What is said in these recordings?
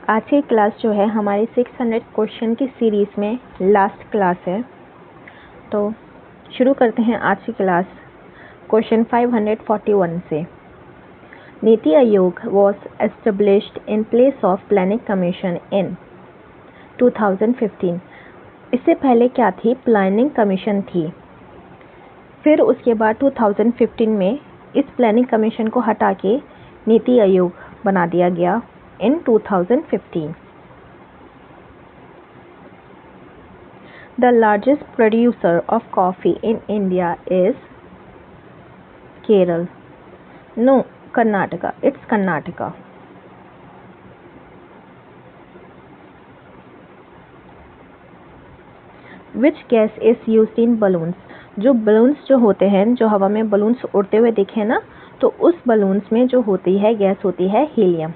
आज की क्लास जो है हमारी 600 क्वेश्चन की सीरीज़ में लास्ट क्लास है। तो शुरू करते हैं आज की क्लास क्वेश्चन 541 से। NITI Aayog was established in place of planning commission इन 2015। इससे पहले क्या थी? प्लानिंग कमीशन थी। फिर उसके बाद 2015 में इस प्लानिंग कमीशन को हटा के नीति आयोग बना दिया गया in 2015. The largest producer of coffee in India is Kerala. No, Karnataka. It's Karnataka. Which gas is used in balloons? जो balloons जो होते हैं, जो हवा में balloons उड़ते हुए दिखे ना, तो उस balloons में जो होती है गैस होती है helium.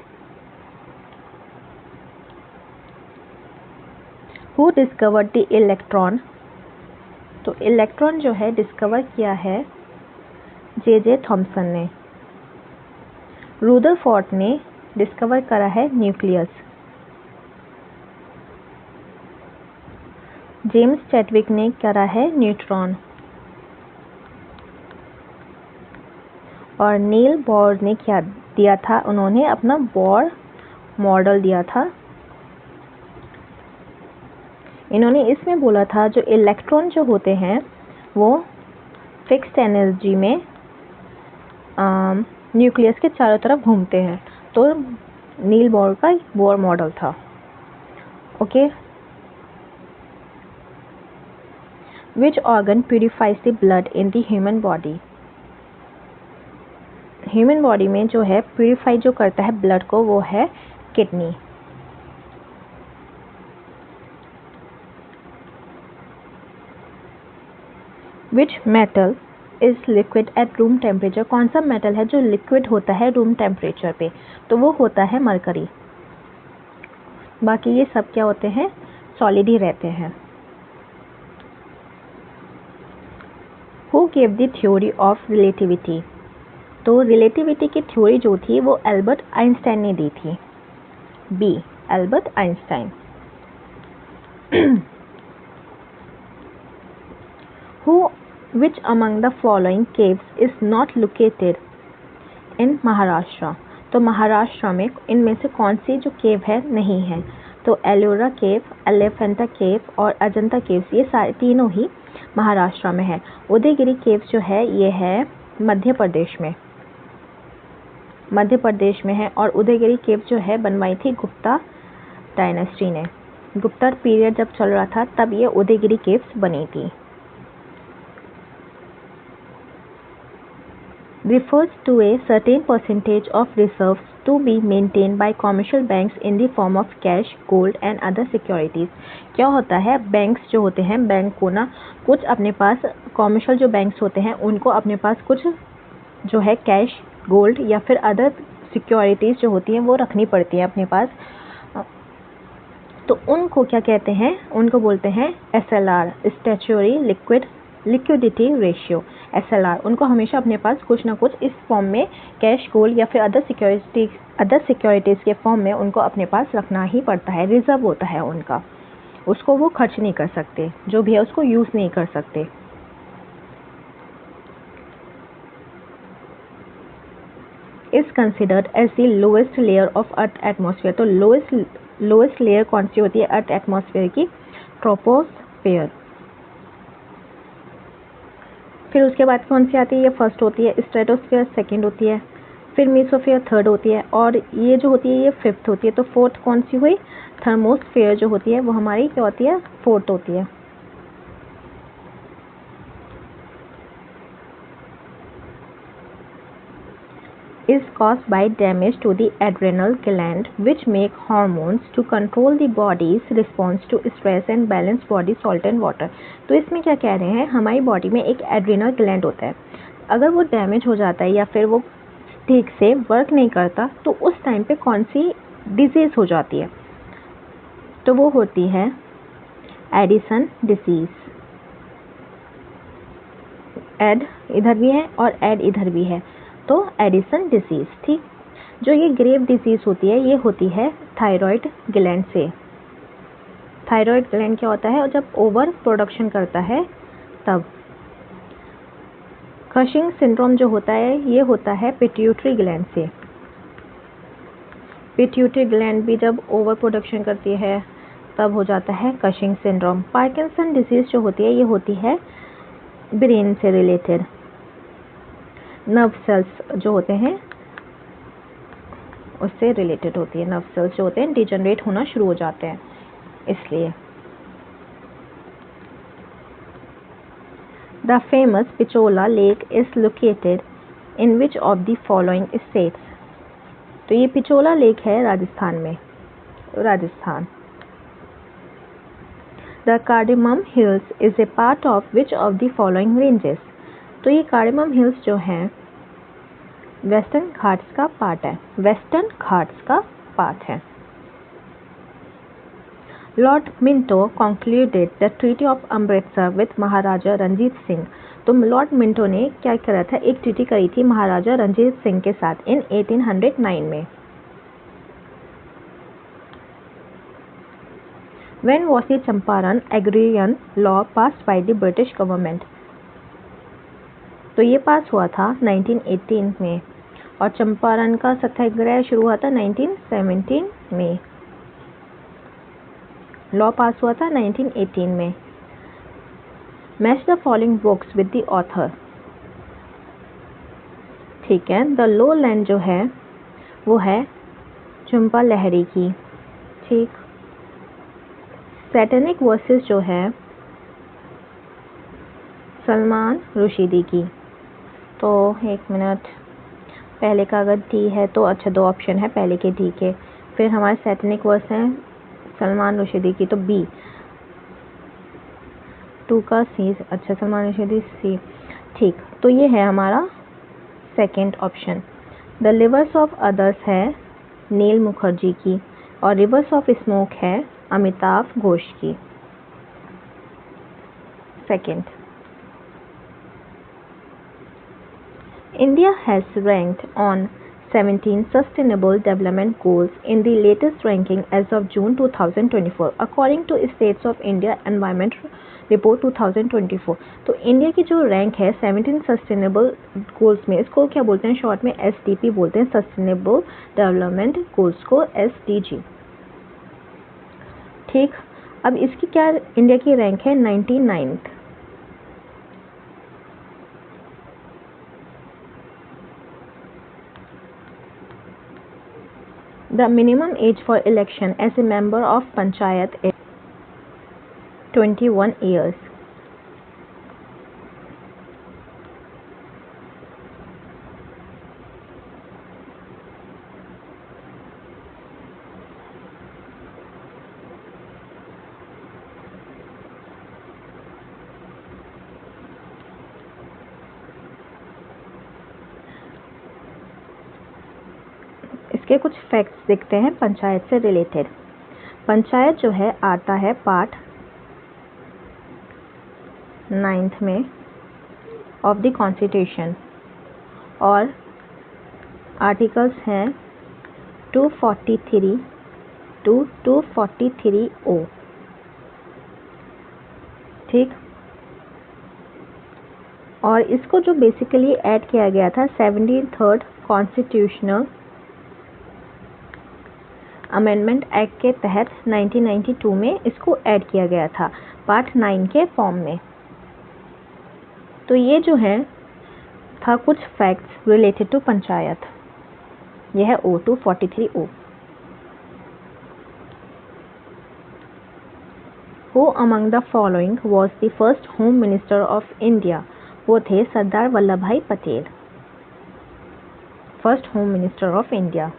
Who discovered the electron? तो इलेक्ट्रॉन जो है डिस्कवर किया है जे थॉमसन ने। रुदरफोर्ड ने डिस्कवर करा है न्यूक्लियस। जेम्स चैडविक ने करा है न्यूट्रॉन। और नील बोर ने क्या दिया था? उन्होंने अपना बोर मॉडल दिया था। इन्होंने इसमें बोला था जो इलेक्ट्रॉन जो होते हैं वो फिक्स्ड एनर्जी में न्यूक्लियस के चारों तरफ घूमते हैं। तो नील बोर का बोर मॉडल था। Okay. Which organ purifies the blood in the human body? Human body में जो है प्यूरिफाई जो करता है ब्लड को वो है kidney. Which metal is liquid at room temperature? कौन सा मेटल है जो लिक्विड होता है रूम टेम्परेचर पे? तो वो होता है मरकरी। बाकी ये सब क्या होते हैं? सॉलिड ही रहते हैं। Who gave the theory of relativity? तो रिलेटिविटी की थ्योरी जो थी वो एल्बर्ट आइंस्टाइन ने दी थी। B, Albert Einstein. Which among the following caves is not located in Maharashtra? तो महाराष्ट्र में इनमें से कौन सी जो केव है नहीं है? तो एलोरा केव, एलिफेंटा केव और अजंता केव्स, ये सारे तीनों ही महाराष्ट्र में है। उदयगिरी केव जो है ये है मध्य प्रदेश में है। और उदयगिरी केव जो है बनवाई थी गुप्ता डायनेस्टी ने। गुप्ता पीरियड जब चल रहा था तब ये उदयगिरी केव्स बनी थी। refers to a certain percentage of reserves to be maintained by commercial banks in the form of cash, gold and other securities. क्या होता है? बैंक्स जो होते हैं, बैंक को ना कुछ अपने पास, कॉमर्शियल जो बैंक्स होते हैं उनको अपने पास कुछ जो है कैश, गोल्ड या फिर अदर सिक्योरिटीज़ जो होती हैं वो रखनी पड़ती है अपने पास। तो उनको क्या कहते हैं? उनको बोलते हैं SLR, statutory liquidity ratio, SLR। उनको हमेशा अपने पास कुछ ना कुछ इस फॉर्म में कैश, गोल्ड या फिर अदर सिक्योरिटीज़ के फॉर्म में उनको अपने पास रखना ही पड़ता है। रिजर्व होता है उनका, उसको वो खर्च नहीं कर सकते, जो भी है उसको यूज़ नहीं कर सकते। Is considered as the lowest layer of earth atmosphere? तो लोएस्ट लेयर कौन सी होती है अर्थ एटमॉस्फेयर की? ट्रोपोस्फेयर। फिर उसके बाद कौन सी आती है? ये फर्स्ट होती है, स्ट्रेटोस्फेयर सेकंड होती है, फिर मीसोस्फेयर थर्ड होती है, और ये जो होती है ये फिफ्थ होती है। तो फोर्थ कौन सी हुई? थर्मोस्फेयर जो होती है वो हमारी क्या होती है? फोर्थ होती है। is caused by damage to the adrenal gland which make hormones to control the body's response to stress and balance body salt and water. तो इसमें क्या कह रहे हैं? हमारी बॉडी में एक एड्रेनल ग्लैंड होता है, अगर वो डैमेज हो जाता है या फिर वो ठीक से वर्क नहीं करता तो उस टाइम पे कौन सी डिजीज़ हो जाती है? तो वो होती है एडिसन डिजीज़। एड इधर भी है और एड इधर भी है, तो एडिसन डिजीज़। ठीक। जो ये ग्रेव डिजीज़ होती है ये होती है थायराइड ग्लैंड से। थायराइड ग्लैंड क्या होता है, और जब ओवर प्रोडक्शन करता है तब। कशिंग सिंड्रोम जो होता है ये होता है पिट्यूटरी ग्लैंड से। पिट्यूटरी ग्लैंड भी जब ओवर प्रोडक्शन करती है तब हो जाता है कशिंग सिंड्रोम। पार्किंसन डिजीज जो होती है ये होती है ब्रेन से रिलेटेड। नर्व सेल्स जो होते हैं उससे रिलेटेड होती है। नर्व सेल्स जो होते हैं डिजनरेट होना शुरू हो जाते हैं इसलिए। The famous Pichola lake is located in which of the following states. तो ये पिचोला लेक है राजस्थान में, Rajasthan. The cardamom hills is a part of which of the following ranges. तो ये कार्डेमम हिल्स जो हैं वेस्टर्न घाट्स का पार्ट है, वेस्टर्न घाट्स का पार्ट है। Lord Minto concluded the treaty of Amritsar with Maharaja Ranjit Singh. तो लॉर्ड मिंटो ने क्या करा था, एक ट्रीटी करी थी महाराजा रंजीत सिंह के साथ इन 1809 में। When was the Champaran agrarian law passed by the British government. तो ये पास हुआ था 1918 में और चंपारण का सत्याग्रह शुरू हुआ था 1917 में। लॉ पास हुआ था 1918 में। Match the following books with the author. ठीक है, द लो लैंड जो है वो है झुम्पा लाहिरी की। ठीक, सैटेनिक वर्सेस जो है सलमान रुशीदी की। तो एक मिनट, पहले का अगर डी है तो अच्छा 2 ऑप्शन है पहले के डी के। फिर हमारे सैटेनिक वर्स हैं सलमान रुशीदी की, तो बी। 2 का सी, अच्छा सलमान रुशीदी सी। ठीक, तो ये है हमारा second option. The levers of others है नील मुखर्जी की और रिवर्स ऑफ स्मोक है अमिताभ घोष की। Second. India has ranked on 17 Sustainable Development Goals in the latest ranking as of June 2024 according to States of India Environment Report 2024। तो India की जो rank है 17 sustainable goals में, इसको क्या बोलते हैं शॉर्ट में SDP बोलते हैं, सस्टेनेबल डेवलपमेंट गोल्स को SDG। ठीक, अब इसकी क्या इंडिया की रैंक है 99th। The minimum age for election as a member of Panchayat is 21 years. इसके कुछ फैक्ट्स देखते हैं पंचायत से रिलेटेड। पंचायत जो है आता है पार्ट 9th में ऑफ द कॉन्स्टिट्यूशन और आर्टिकल्स हैं 243 टू 243O। ठीक, और इसको जो बेसिकली ऐड किया गया था 73rd कॉन्स्टिट्यूशनल अमेंडमेंट एक्ट के तहत 1992 में इसको ऐड किया गया था पार्ट 9 के फॉर्म में। तो ये जो है था कुछ फैक्ट्स रिलेटेड टू पंचायत। यह है O243O। Who among the following was the first Home Minister of India? वो थे सरदार वल्लभ भाई Patel, first home minister of India.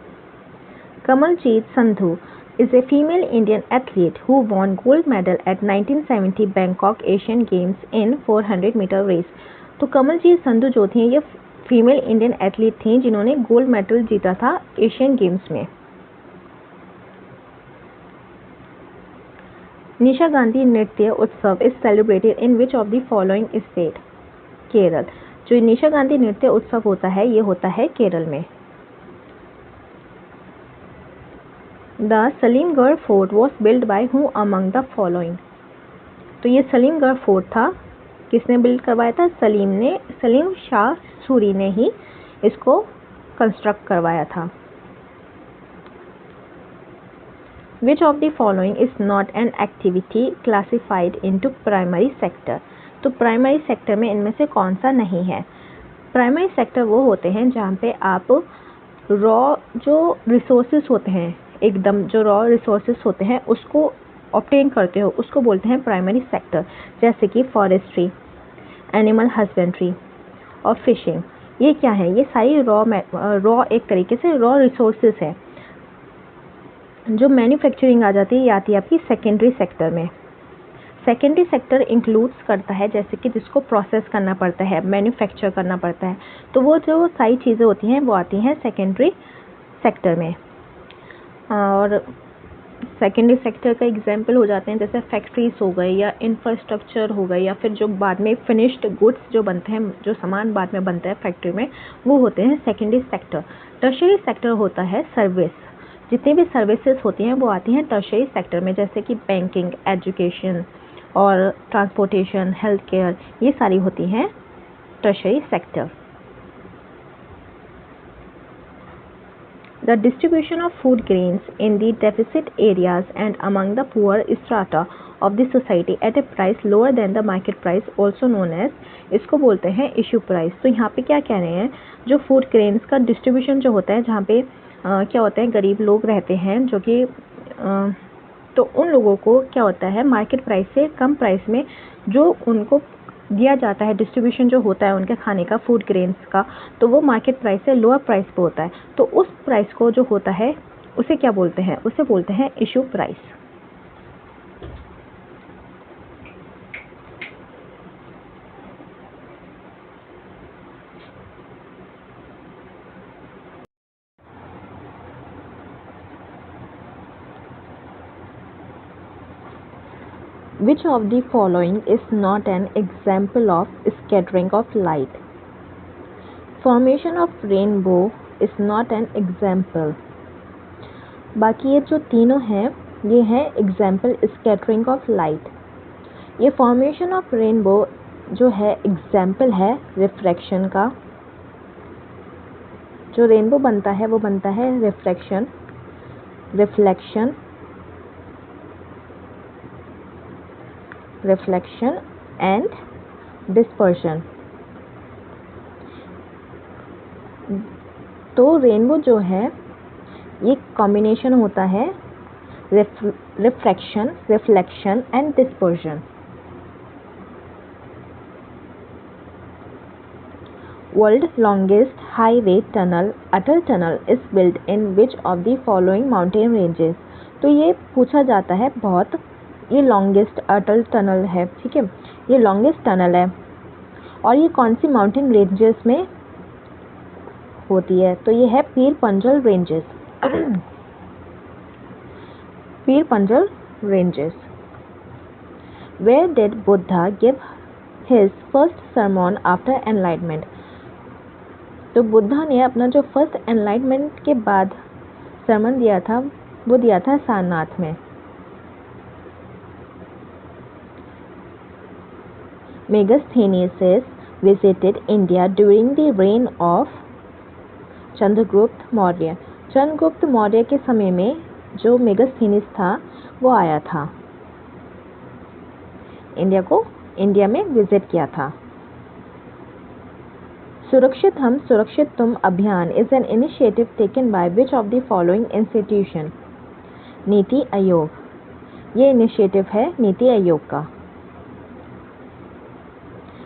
Kamaljeet Sandhu is a female Indian athlete who won gold medal at 1970 Bangkok Asian Games in 400 meter race। तो कमलजीत संधू जो थी ये female Indian athlete थी जिन्होंने gold medal जीता था एशियन गेम्स में। निशा गांधी नृत्य उत्सव is celebrated in which of the following state. Kerala. जो निशा गांधी नृत्य उत्सव होता है ये होता है केरल में। The Salimgarh fort was build by who among the following. तो ये सलीमगढ़ फोर्ट था, किसने बिल्ड करवाया था? सलीम शाह सूरी ने ही इसको कंस्ट्रक्ट करवाया था। Which of the following is not an activity classified into primary sector? तो प्राइमरी सेक्टर में इनमें से कौन सा नहीं है? प्राइमरी सेक्टर वो होते हैं जहाँ पे आप रॉ जो रिसोर्सेज होते हैं, एकदम जो रॉ रिसोर्सेज होते हैं उसको ऑब्टेन करते हो, उसको बोलते हैं प्राइमरी सेक्टर। जैसे कि फॉरेस्ट्री, एनिमल हस्बेंड्री और फिशिंग। ये क्या है? ये सारी रॉ एक तरीके से रॉ रिसोर्सेज है। जो मैन्युफैक्चरिंग आ जाती है ये आती है आपकी सेकेंडरी सेक्टर में। सेकेंडरी सेक्टर इंक्लूड्स करता है जैसे कि जिसको प्रोसेस करना पड़ता है, मैन्युफैक्चर करना पड़ता है, तो वो जो सारी चीज़ें होती हैं वो आती हैं सेकेंडरी सेक्टर में। और सेकेंडरी सेक्टर का एग्जांपल हो जाते हैं जैसे फैक्ट्रीज हो गई या इंफ्रास्ट्रक्चर हो गई, या फिर जो बाद में फिनिश्ड गुड्स जो बनते हैं, जो सामान बाद में बनता है फैक्ट्री में, वो होते हैं सेकेंडरी सेक्टर। टर्शियरी सेक्टर होता है सर्विस। जितनी भी सर्विसेज होती हैं वो आती हैं टर्शियरी सेक्टर में, जैसे कि बैंकिंग, एजुकेशन और ट्रांसपोर्टेशन, हेल्थ केयर, ये सारी होती हैं tertiary sector. The distribution of food grains in the deficit areas and among the poor strata of the society at a price lower than the market price, also known as, इसको बोलते हैं issue price. तो यहाँ पे क्या कह रहे हैं, जो फूड ग्रेन्स का डिस्ट्रीब्यूशन जो होता है, जहाँ पे क्या होता है, गरीब लोग रहते हैं जो कि तो उन लोगों को क्या होता है, मार्केट प्राइस से कम प्राइस में जो उनको दिया जाता है, डिस्ट्रीब्यूशन जो होता है उनके खाने का, फूड ग्रेन्स का, तो वो मार्केट प्राइस से लोअर प्राइस पे होता है। तो उस प्राइस को जो होता है उसे क्या बोलते हैं? उसे बोलते हैं issue price. Which of the following is not an example of scattering of light? Formation of rainbow is not an example. बाकी ये जो तीनों हैं ये है एग्जाम्पल स्कैटरिंग ऑफ लाइट। ये फॉर्मेशन ऑफ रेनबो जो है एग्जाम्पल है रिफ्रैक्शन का। जो रेनबो बनता है वो बनता है रिफ्रैक्शन, रिफ्लेक्शन एंड डिस्पर्शन। तो रेनबो जो है ये कॉम्बिनेशन होता है refraction, reflection and dispersion. World longest highway tunnel, Atal Tunnel, is built in which of the following mountain ranges? तो ये पूछा जाता है बहुत, ये लॉन्गेस्ट अटल टनल है, ठीक है, ये लॉन्गेस्ट टनल है और ये कौन सी माउंटेन रेंजेस में होती है? तो ये है पीर Panjal ranges. Pir Panjal ranges. Where did Buddha give his first sermon after enlightenment? तो बुद्धा ने अपना जो फर्स्ट एनलाइटमेंट के बाद सरमन दिया था वो दिया था सारनाथ में। Megasthenes visited India during the reign of Chandragupta Maurya. Chandragupta Maurya के समय में जो मेगास्थेनिस था वो आया था, इंडिया में विजिट किया था। सुरक्षित हम सुरक्षित तुम अभियान is an initiative taken by which of the following institution? NITI Aayog. ये इनिशिएटिव है नीति आयोग का।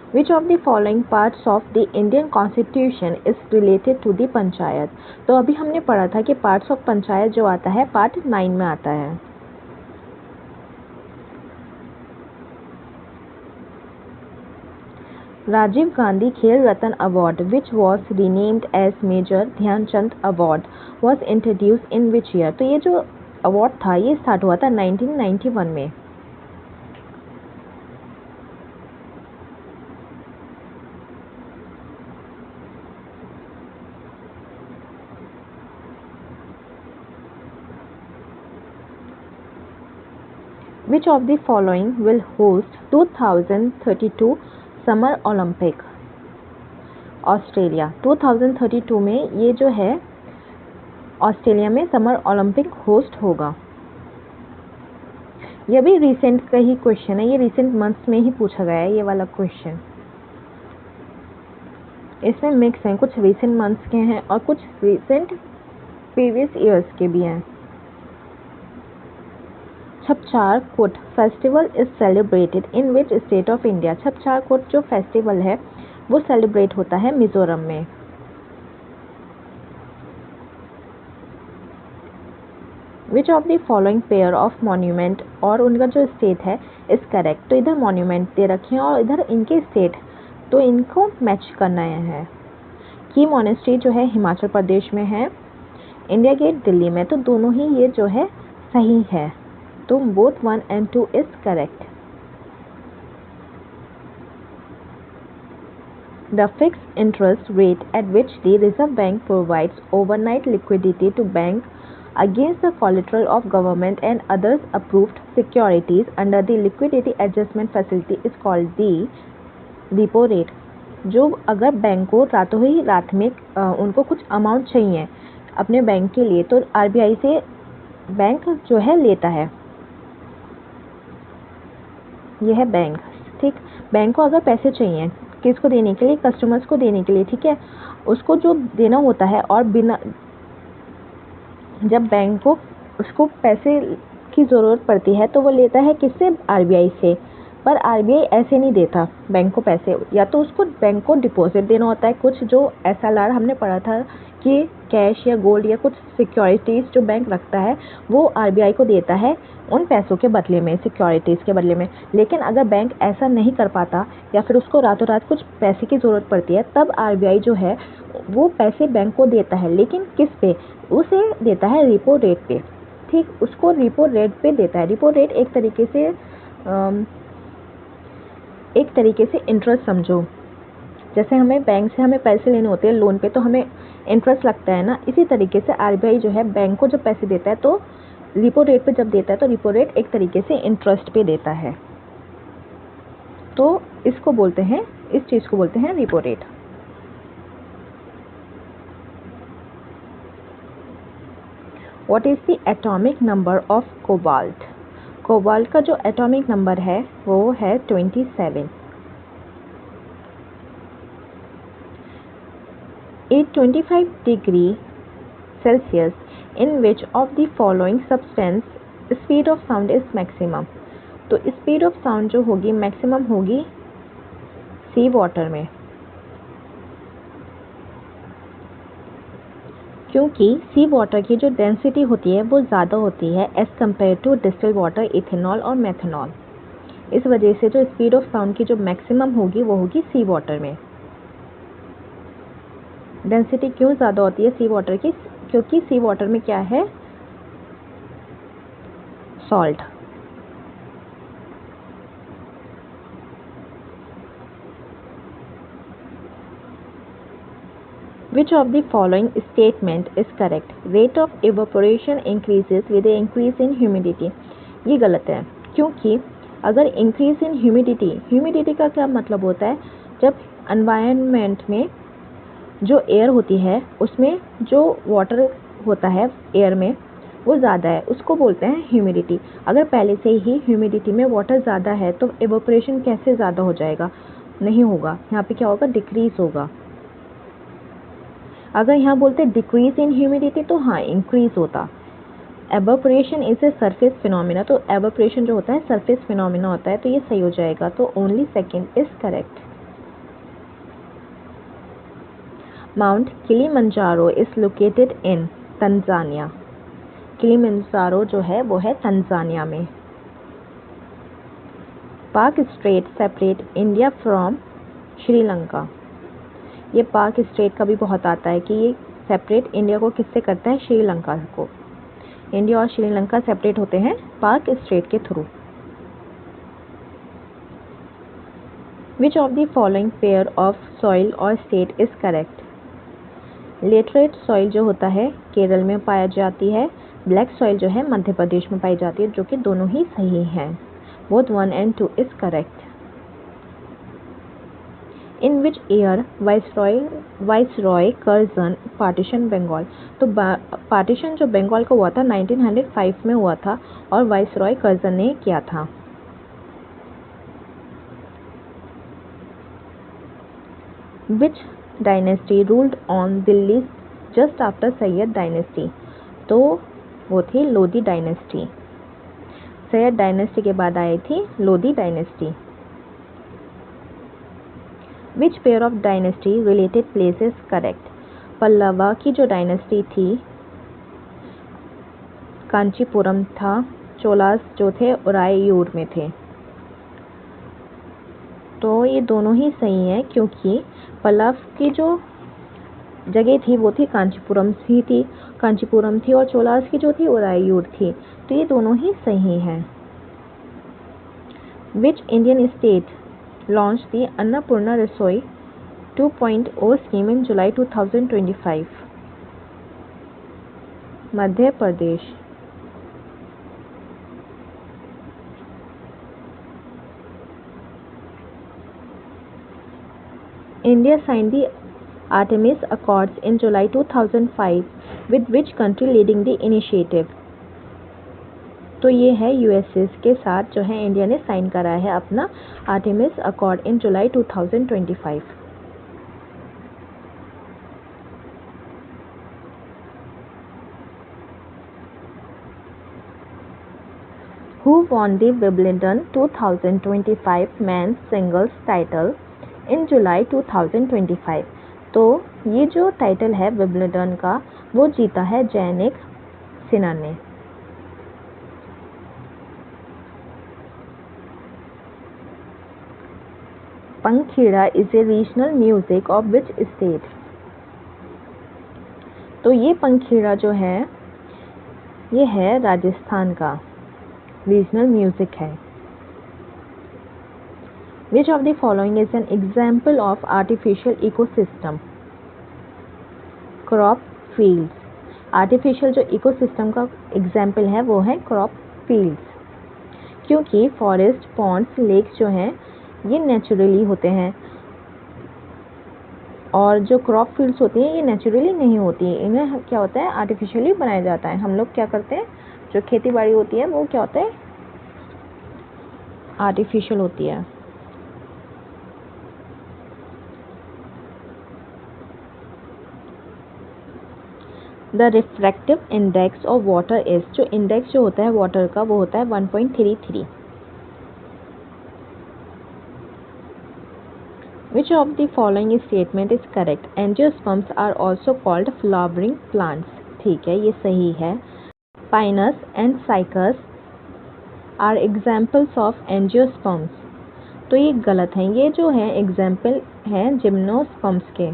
Which of the following parts of the Indian Constitution is related to the panchayat? तो अभी हमने पढ़ा था कि पार्ट्स ऑफ पंचायत जो आता है पार्ट 9 में आता है। Rajiv Gandhi Khel Ratna award which was renamed as major Dhyanchand award was introduced in which year? तो ये जो अवार्ड था ये स्टार्ट हुआ था 1991 में। Which of the following will host 2032 summer Olympic? Australia. 2032 में ये जो है ऑस्ट्रेलिया में समर ओलंपिक होस्ट होगा। ये भी रिसेंट का ही क्वेश्चन है, ये रिसेंट मंथ्स में ही पूछा गया है ये वाला क्वेश्चन। इसमें मिक्स हैं, कुछ रिसेंट मंथ्स के हैं और कुछ रिसेंट प्रीवियस ईयर्स के भी हैं। Chapchar Kut festival is celebrated in which state of India? Chapchar Kut जो फेस्टिवल है वो सेलिब्रेट होता है मिजोरम में। Which of the following pair of monument, और उनका जो स्टेट है इज करेक्ट। तो इधर मॉन्यूमेंट दे रखे हैं और इधर इनके स्टेट, तो इनको मैच करना है। की मोनेस्ट्री जो है हिमाचल प्रदेश में है, इंडिया गेट दिल्ली में, तो दोनों ही ये जो है सही है, तो both 1 and 2 is correct. The fixed interest rate at which the Reserve Bank provides overnight liquidity to bank against the collateral of government and others approved securities under the liquidity adjustment facility is called the repo rate। जो अगर bank को रातों ही रात में उनको कुछ amount चाहिए अपने बैंक के लिए, तो आरबीआई से बैंक जो है लेता है। यह है बैंक, ठीक। बैंक को अगर पैसे चाहिए किसको देने के लिए? कस्टमर्स को देने के लिए, ठीक है। उसको जो देना होता है और बिना, जब बैंक को उसको पैसे की ज़रूरत पड़ती है तो वो लेता है किससे? आरबीआई से। पर आरबीआई ऐसे नहीं देता बैंक को पैसे, या तो उसको बैंक को डिपॉजिट देना होता है कुछ, जो एसएलआर हमने पढ़ा था कि कैश या गोल्ड या कुछ सिक्योरिटीज़ जो बैंक रखता है वो आरबीआई को देता है उन पैसों के बदले में, सिक्योरिटीज़ के बदले में। लेकिन अगर बैंक ऐसा नहीं कर पाता या फिर उसको रातों रात कुछ पैसे की ज़रूरत पड़ती है, तब आरबीआई जो है वो पैसे बैंक को देता है। लेकिन किस पे? उसे देता है रिपो रेट पे, ठीक। उसको रिपो रेट पे देता है। रिपो रेट एक तरीके से इंटरेस्ट समझो। जैसे हमें बैंक से हमें पैसे लेने होते हैं लोन पे, तो हमें इंटरेस्ट लगता है ना, इसी तरीके से आरबीआई जो है बैंक को जब पैसे देता है तो रिपो रेट पे जब देता है तो रिपो रेट एक तरीके से इंटरेस्ट पे देता है, तो इसको बोलते हैं, इस चीज़ को बोलते हैं repo rate. What is the atomic number of cobalt? Cobalt का जो एटॉमिक नंबर है वो है 27। 25 degree Celsius in which of the following substance speed of sound is maximum? तो स्पीड ऑफ साउंड जो होगी मैक्सिमम होगी सी वाटर में, क्योंकि सी वाटर की जो डेंसिटी होती है वो ज़्यादा होती है as compare to distil water, ethanol और मेथनॉल। इस वजह से जो स्पीड ऑफ साउंड की जो मैक्सिमम होगी वो होगी सी वाटर में। डेंसिटी क्यों ज़्यादा होती है सी वाटर की? क्योंकि सी वाटर में क्या है? Salt. Which of the following statement is correct? Rate of evaporation increases with the increase in humidity। ये गलत है, क्योंकि अगर increase in humidity का क्या मतलब होता है? जब environment में जो एयर होती है उसमें जो वाटर होता है एयर में वो ज़्यादा है, उसको बोलते हैं ह्यूमिडिटी। अगर पहले से ही ह्यूमिडिटी में वाटर ज़्यादा है तो एवोपरेशन कैसे ज़्यादा हो जाएगा? नहीं होगा, यहाँ पे क्या होगा? डिक्रीज होगा। अगर यहाँ बोलते डिक्रीज इन ह्यूमिडिटी तो हाँ इंक्रीज होता। Evaporation is a surface phenomena, तो एवोपरेशन जो होता है सरफेस फिनोमिना होता है, तो ये सही हो जाएगा, तो only second is correct. Mount Kilimanjaro is located in Tanzania. Kilimanjaro जो है वो है तंजानिया में। पाक straight separate India from Sri Lanka. ये पाक स्ट्रेट का भी बहुत आता है कि ये सेपरेट इंडिया को किससे करता है? श्रीलंका को। इंडिया और श्रीलंका सेपरेट होते हैं पाक स्ट्रेट के थ्रू। Which of the following pair of soil और state is correct? Laterite soil जो होता है केरल में पाया जाती है, ब्लैक सॉइल जो है मध्य प्रदेश में पाई जाती है, जो कि दोनों ही सही हैं। Both 1 and 2 is correct. In which year viceroy Curzon partition Bengal. तो पार्टीशन जो बंगाल का हुआ था 1905 में हुआ था और वाइसरॉय कर्जन ने किया था। विच dynasty ruled on Delhi just after Syed dynasty. तो वो थी लोधी डायनेस्टी। सैयद डायनेस्टी के बाद आई थी Lodhi dynasty. Which pair of dynasty related places correct. Pallava की जो डायनेस्टी थी कांचीपुरम था, चोलास जो थे उरायूर में थे। तो ये दोनों ही सही हैं क्योंकि पल्लव की जो जगह थी वो थी कांचीपुरम थी और चोलास की जो थी उरायूर थी। तो ये दोनों ही सही हैं। विच इंडियन स्टेट लॉन्च दी अन्नपूर्णा रसोई 2.0 scheme in July 2025। Madhya Pradesh. India signed the Artemis Accords in July 2005 with which country leading the initiative? तो ये है यूएसए के साथ जो है इंडिया ने साइन करा है अपना Artemis accord in July 2025। Who won the Wimbledon 2025 men's singles title इन जुलाई 2025? तो ये जो टाइटल है विंबलडन का वो जीता है जैनिक सिन्हा ने। Pankhida is a regional music of which state? तो ये पंखीड़ा जो है ये है राजस्थान का रीजनल म्यूजिक है। Which of the following is an example of artificial ecosystem? Crop fields. Artificial जो इकोसिस्टम का एग्जाम्पल है वो है क्रॉप फील्ड्स, क्योंकि फॉरेस्ट पॉन्ड्स लेक्स जो हैं ये नेचुरली होते हैं और जो क्रॉप फील्ड्स होती हैं ये नेचुरली नहीं होती है, इन्हें क्या होता है आर्टिफिशियली बनाया जाता है। हम लोग क्या करते हैं जो खेती बाड़ी होती है वो क्या होता है आर्टिफिशियल होती है। The refractive index of water is, जो इंडेक्स जो होता है वाटर का वो होता है 1.33। Which of the following statement is correct? Angiosperms are also called flowering plants. ठीक है ये सही है। Pinus and Cycas are examples of angiosperms. तो ये गलत है, ये जो है एग्जाम्पल हैं जिम्नोस्पर्म्स के।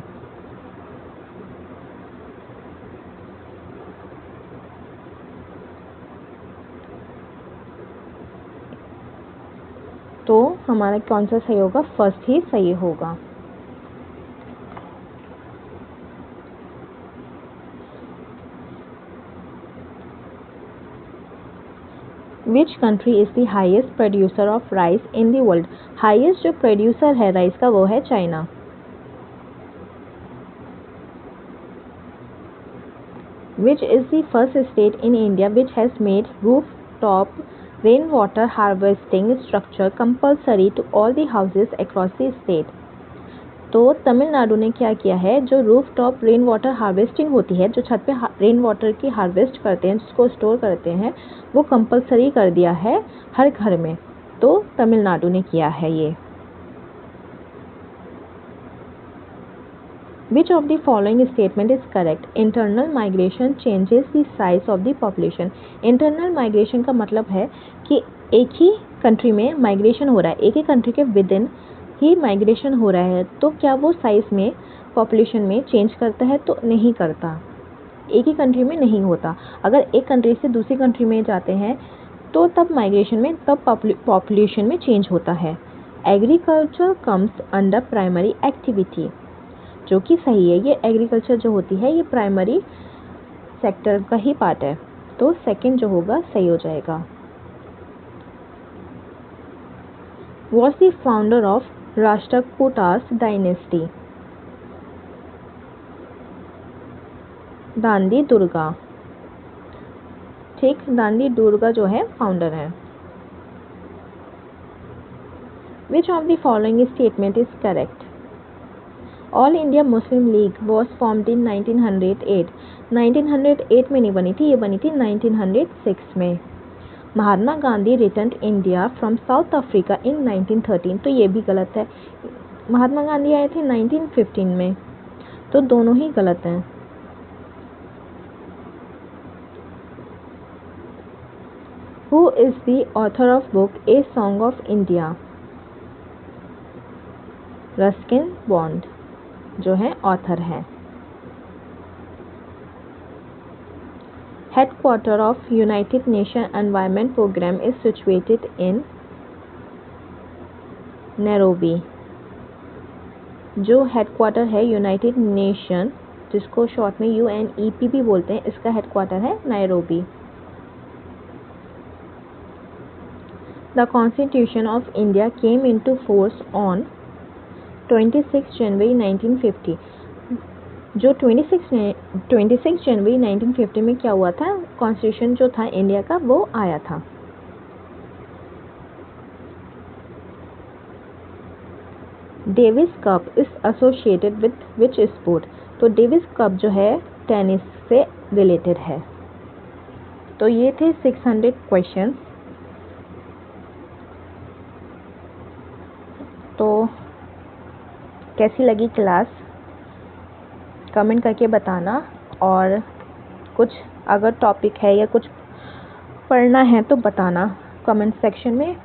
तो हमारा कौन सा सही होगा? फर्स्ट ही सही होगा। Which country is the highest producer of rice in the world? Highest जो प्रोड्यूसर है राइस का वो है China. Which is the first state in India which has made roof top rain water harvesting structure compulsory to all the houses across the state? तो तमिलनाडु ने क्या किया है, जो roof top rain water harvesting होती है, जो छत पे रेन वाटर की हार्वेस्ट करते हैं जिसको स्टोर करते हैं, वो कंपल्सरी कर दिया है हर घर में। तो तमिलनाडु ने किया है ये। Which of the following statement is correct? Internal migration changes the size of the population. Internal migration का मतलब है कि एक ही कंट्री में माइग्रेशन हो रहा है, एक ही कंट्री के विद इन ही माइग्रेशन हो रहा है, तो क्या वो साइज में पॉपुलेशन में चेंज करता है? तो नहीं करता, एक ही कंट्री में नहीं होता। अगर एक कंट्री से दूसरी कंट्री में जाते हैं तो तब माइग्रेशन में तब पॉपुलेशन में चेंज होता है। Agriculture comes under primary activity, जो कि सही है। ये एग्रीकल्चर जो होती है ये प्राइमरी सेक्टर का ही पार्ट है। तो तो सेकंड जो होगा सही हो जाएगा। Was the founder of Rashtrakutas dynasty? Dandi Durga. ठीक, दांडी दुर्गा जो है फाउंडर है। Which of the following statement is correct? All India Muslim League was formed in 1908. 1908 में नहीं बनी थी, ये बनी थी 1906 में। Mahatma Gandhi return India from South Africa in 1913, तो ये भी गलत है। महात्मा गांधी आए थे 1915 में, तो दोनों ही गलत हैं। Who is the author of book A Song of India? Ruskin Bond जो है ऑथर है। Headquarter of United Nation environment programme is situated in Nairobi. जो हेडक्वार्टर है यूनाइटेड नेशन, जिसको शॉर्ट में UNEP भी बोलते हैं, इसका हेडक्वार्टर है Nairobi. The constitution of India came into force on 26 January 1950। जो 26 जनवरी 1950 में क्या हुआ था, कॉन्स्टिट्यूशन जो था इंडिया का वो आया था। Davis cup is associated with which sport? तो डेविस कप जो है टेनिस से रिलेटेड है। तो ये थे 600 क्वेश्चंस। तो कैसी लगी क्लास कमेंट करके बताना, और कुछ अगर टॉपिक है या कुछ पढ़ना है तो बताना कमेंट सेक्शन में।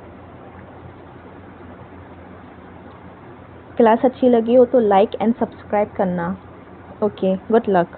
क्लास अच्छी लगी हो तो लाइक एंड सब्सक्राइब करना। Okay, good luck.